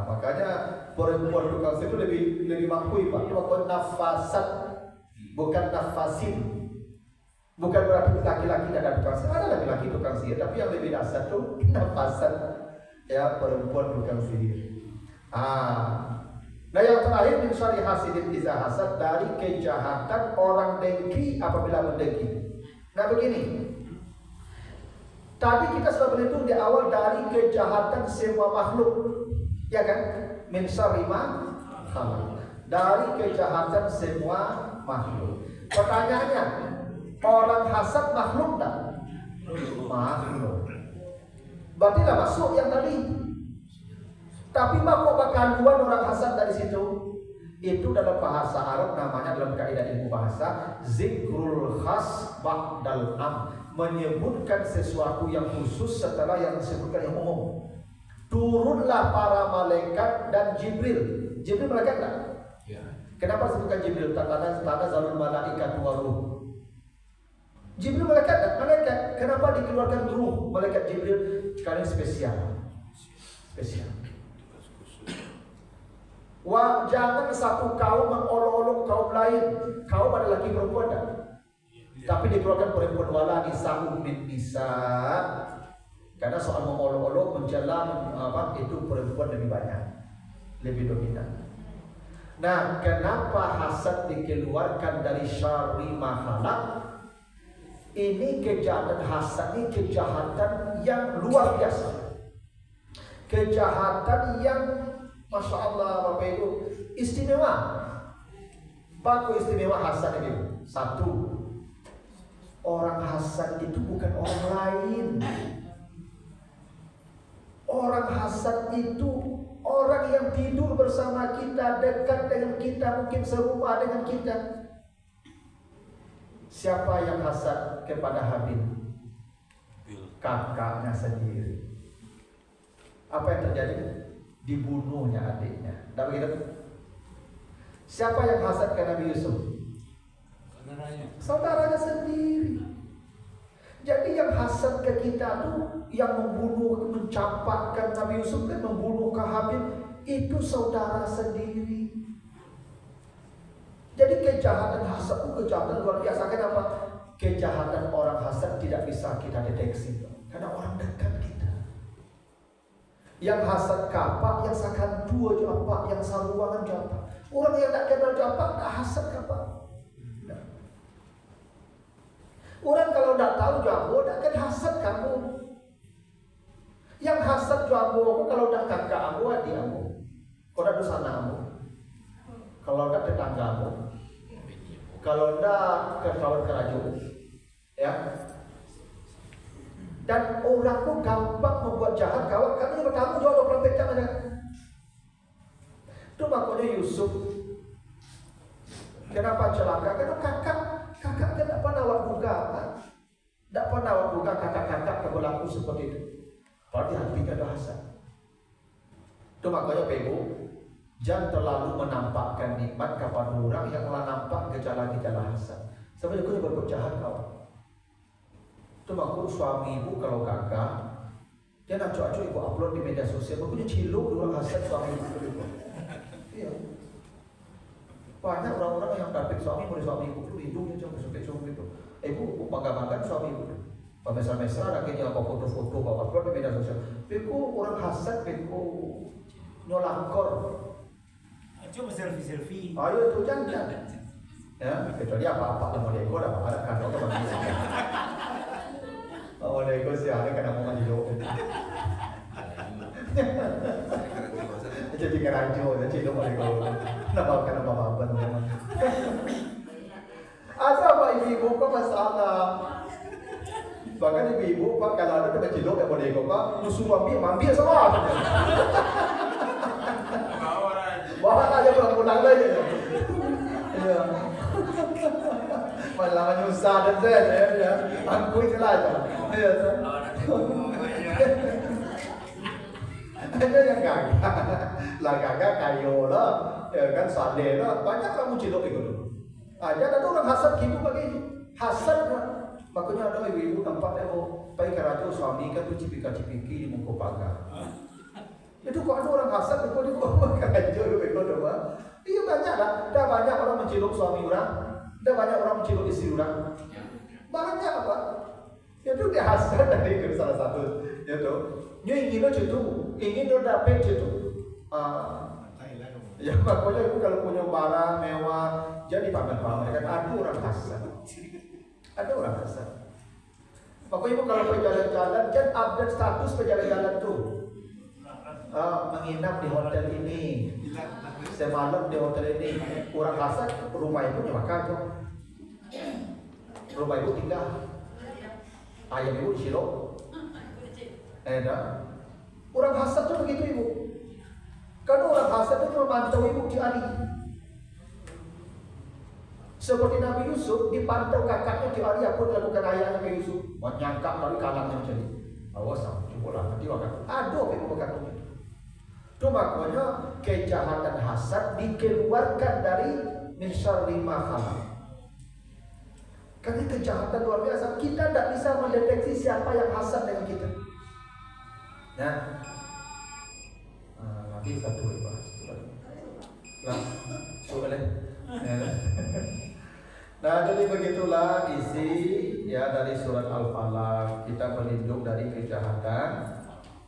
makanya perempuan tukang sihir itu lebih makui Pak. Itu nafasat, bukan nafasin. Bukan berarti laki-laki tidak ada tukang sihir. Ada laki-laki tukang sihir, tapi yang lebih dasar tuh nafasat, ya perempuan tukang sihir. Nah yang terakhir min syarri hasidin iza hasad, dari kejahatan orang dengki apabila mendengki. Nah begini. Tadi kita sudah berhitung di awal dari kejahatan semua makhluk, ya kan? Min syarri ma khalaq. Dari kejahatan semua makhluk. Pertanyaannya, orang hasad makhluk tak? Makhluk. Berarti lah masuk yang tadi. Tapi kok kandungan orang hasad dari situ? Itu dalam bahasa Arab namanya dalam kaidah ilmu bahasa zikrul khas ba'dal am, menyebutkan sesuatu yang khusus setelah yang disebutkan yang umum. Turunlah para malaikat dan Jibril. Jibril malaikat tak? Ya. Kenapa disebutkan Jibril? Tanda zalul malaikat wa ruh. Jibril malaikat tak? Malaikat. Kenapa dikeluarkan ruh malaikat Jibril? Karena spesial. Jangan satu kaum mengolok-olok kaum lain. Kaum ada laki perempuan tak? Tapi dikeluarkan perempuan wala nisa'un min nisa'. Karena soal mengolok-olok mencela itu perempuan lebih banyak, lebih dominan. Nah, kenapa hasad dikeluarkan dari syarri ma khalaq? Ini kejahatan hasad, ini kejahatan yang luar biasa. Kejahatan yang Masya Allah Bapak Ibu istimewa. Baku istimewa hasad ini. Satu, orang hasad itu bukan orang lain. Orang hasad itu orang yang tidur bersama kita, dekat dengan kita, mungkin serumah dengan kita. Siapa yang hasad kepada Habil? Kakaknya sendiri. Apa yang terjadi? Dibunuhnya adiknya. Tak begitu? Siapa yang hasad ke Nabi Yusuf? Saudaranya sendiri. Jadi yang hasad ke kita tuh, yang membunuh, mencampakkan Nabi Yusuf dan membunuh ke Habil, itu saudara sendiri. Jadi kejahatan hasad itu kejahatan luar biasa. Kenapa? Kejahatan orang hasad tidak bisa kita deteksi, karena orang dekat kita. Yang hasad kapak, yang sakan dua japak, yang saluangan japak. Orang yang tak kenal japak, tak hasad kapak. Orang kalau tak tahu jambu, tak akan hasad kamu. Yang hasad jambu, kalau tak kakak kamu, adik kamu. Kalau tak dosa kamu. Kalau tak tetanggamu. Kalau tak ke kawan kerajaan. Ya. Dan orang pun gampang membuat jahat kawan, karena kamu jual praktek mana? Itu makanya Yusuf. Kenapa celaka? Karena kakak tidak pernah awak buka, tidak pernah awak buka kakak berlaku seperti itu. Berarti hatinya ada hasad. Itu makanya Ibu, jangan terlalu menampakkan nikmat kepada orang yang telah nampak gejala-gejala hasad. Sampai dia berbuat jahat kawan. Itu makanya suami ibu kalau kakak, dia nak cuak-cuak ibu upload di media sosial, makanya ciluk orang hasad suami ibu. Iya. Banyak orang-orang yang dapat suami boleh suami ibu itu hidungnya cuma sempit-sempit itu. Ibu bangga-bangga suami ibu. Mesra-mesra akhirnya apa foto-foto bawa upload di media sosial. Beku orang hasad, beku nyolangkor. Cuma selfie. Ayo itu jangan. Ya, kecuali apa-apa sama Lego dah ada kan orang bagi. Oh Lego sih ada kan mau mandi lo. Jadi kerajo, jadi lo Lego. Nama apa memang. Asal pak ibu kok masalah. Bahkan ibu-ibu pak kalau ada tempat cilok yang boleh kok pak musuh ambil semua. Bawa aja pulang aja. Iya. Malah nyusah dan saya ya. Aku itu aja. Iya. Ada yang gagah. Lah gagah kayo lah. Ya kan sade lah. Banyak kamu cilok itu. Ada orang hasad gitu begini. Hasad makanya ada ibu-ibu tempat yang mau pergi ke raja suami kan tuh cipika-cipiki di muka pagar. Itu kok ada orang hasad itu di bawah ke raja itu doang. Iya banyak lah. Dah banyak orang menciluk suami orang. Dah banyak orang menciluk istri orang. Banyak apa? Itu dia hasad dari itu salah satu. Itu. Nyu ingin lo itu, ingin lo dapat itu. Ya pokoknya itu kalau punya barang mewah jadi pamer-pamer kan ada orang hasad. Ada orang hasad. Pokoknya ibu kalau pergi jalan-jalan, jangan update status perjalanan tuh. Menginap di hotel ini, semalam di hotel ini. Orang hasad, rumah ibu nyewa kacau. Rumah ibu tinggal. Ayam ibu di Silo. Orang hasad tuh begitu ibu. Karena orang hasad itu cuma mantau ibu di hari. Seperti Nabi Yusuf dipantau kakaknya di hari apa dilakukan ayahnya ke Yusuf. Menyangka dari kalangnya jadi. Awas coba nanti akan aduh ibu berkatnya. Itu makanya kejahatan hasad dikeluarkan dari min syarri ma khalaq. Karena kejahatan luar biasa, kita tidak bisa mendeteksi siapa yang hasad dengan kita. Nah, nanti satu bahas. Nah, boleh. Nah, jadi begitulah isi ya dari surat Al-Falaq. Kita berlindung dari kejahatan,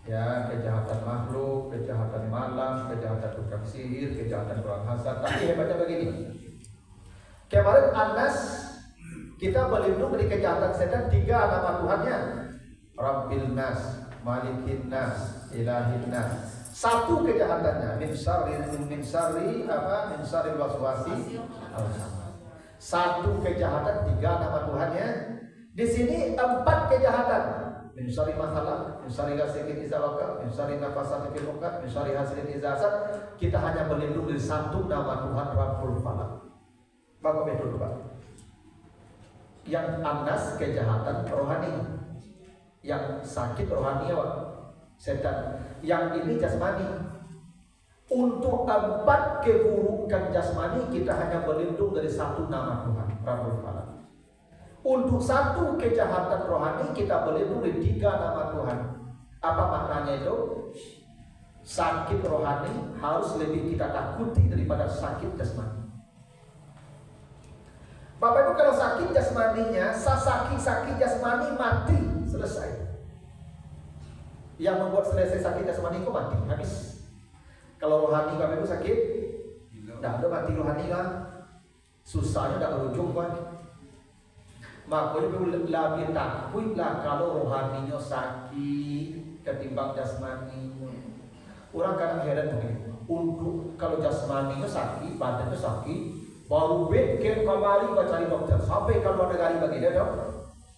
ya kejahatan makhluk, kejahatan malam, kejahatan tukang sihir, kejahatan orang hasad. Tapi hebatnya begini. Kemarin Anas kita berlindung dari kejahatan setan 3 nama Tuhannya. Rabbil Nas, Malikin Nas, Ilahin Nas. 1 kejahatannya min syarri waswasi al-khannas. 1 kejahatan 3 nama Tuhannya. Di sini 4 kejahatan. Min syarri ma khalaq, min syarri ghasiqin idza waqab, min syarri nafasatin fil 'uqad, min syarri hasidin idza hasad. Kita hanya berlindung dari 1 nama Tuhan Rabbul Falaq. Bapak betul Pak. Yang Anas kejahatan rohani. Yang sakit rohani ya Pak. Setan. Yang ini jasmani. Untuk 4 keburukan jasmani kita hanya berlindung dari 1 nama Tuhan Rabbul Falaq. Untuk 1 kejahatan rohani kita berlindung dari 3 nama Tuhan. Apa maknanya itu? Sakit rohani harus lebih kita takuti daripada sakit jasmani. Bapak Ibu kalau sakit jasmaninya, sakit jasmani mati selesai. Yang membuat selesai sakit jasmani itu mati habis. Kalau rohani Bapak Ibu sakit, dah ada mati rohani kan, susahnya dah berujung kan. Makanya lebih takutlah kalau rohaninya sakit ketimbang jasmaninya. Orang kadang heran begini. Untuk kalau jasmaninya sakit, badannya sakit, baru beken kembali cari dokter. Sampai kalau ada gari bagi dia dok,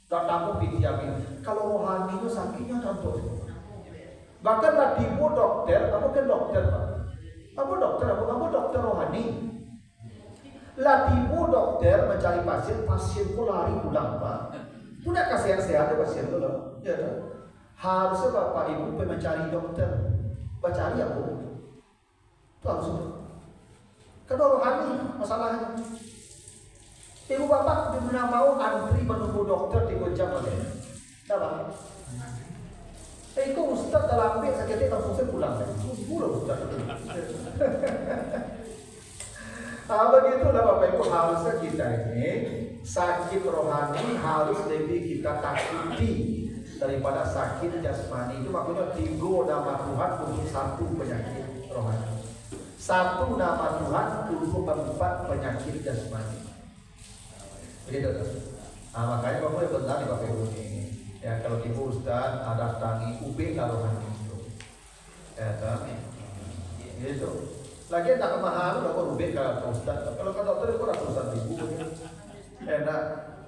datang ke PTAB. Kalau rohaninya sakitnya contoh. Bahkan latimu dokter, kamu kan dokter Pak. Kamu dokter rohani. Latimu dokter mencari pasienku lari pulang Pak. Punya kasihan sehat pasien itu loh. Ya, harusnya Bapak Ibu mencari dokter. Cari aku. Itu harusnya. Karena rohani masalahnya. Ibu bapak tidak mau antri menunggu dokter di jam aja. Tidak. Itu Ustaz dalam ambil sakitnya langsung saya pulang. Pulang Ustaz. Nah begitulah Bapak Ibu, harusnya kita ini sakit rohani harus lebih kita takuti daripada sakit jasmani. Itu makanya 3 nama Tuhan untuk 1 penyakit rohani, 1 nama Tuhan untuk 4 penyakit jasmani. Begitu kan? Nah makanya Bapak Ibu benar nih Bapak Ibu ini. Ya kalau Ibu Ustaz ada tangi UB rohani itu. Ya kan? Gitu. Lagi tak kemahalan udah rubik kalau Ustaz. Kalau kata dokter itu rasa Ustaz ribu. Enak.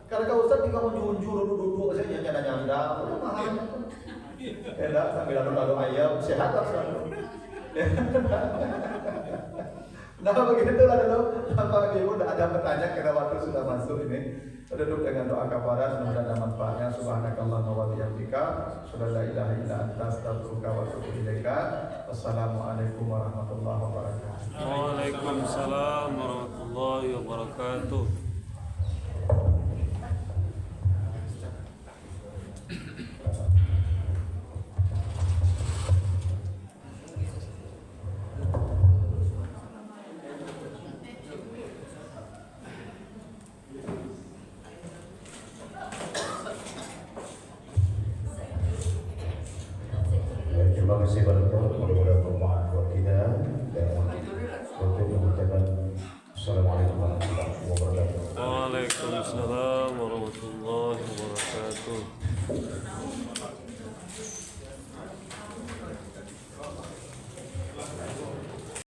Kalau kau Ustaz tinggal menjunjur duduk saja nyanda-nyanda, itu mahal. Enak sambil lalu ayam sehat lah selalu. Nah begitulah dulu. Bapak Ibu ada pertanyaan karena waktu sudah masuk ini. Duduk dengan doa kafarat, semoga ada manfaatnya. Subhanakallahumma wa bihamdika, asyhadu an la ilaha illa anta, astaghfiruka wa atubu ilaika. Wassalamualaikum warahmatullahi wabarakatuh. Waalaikumsalam warahmatullahi wabarakatuh. Terima kasih banyak mudah-mudahan bermanfaat buat kita dan untuk mengucapkan Assalamualaikum warahmatullahi wabarakatuh. Waalaikumsalam warahmatullahi wabarakatuh.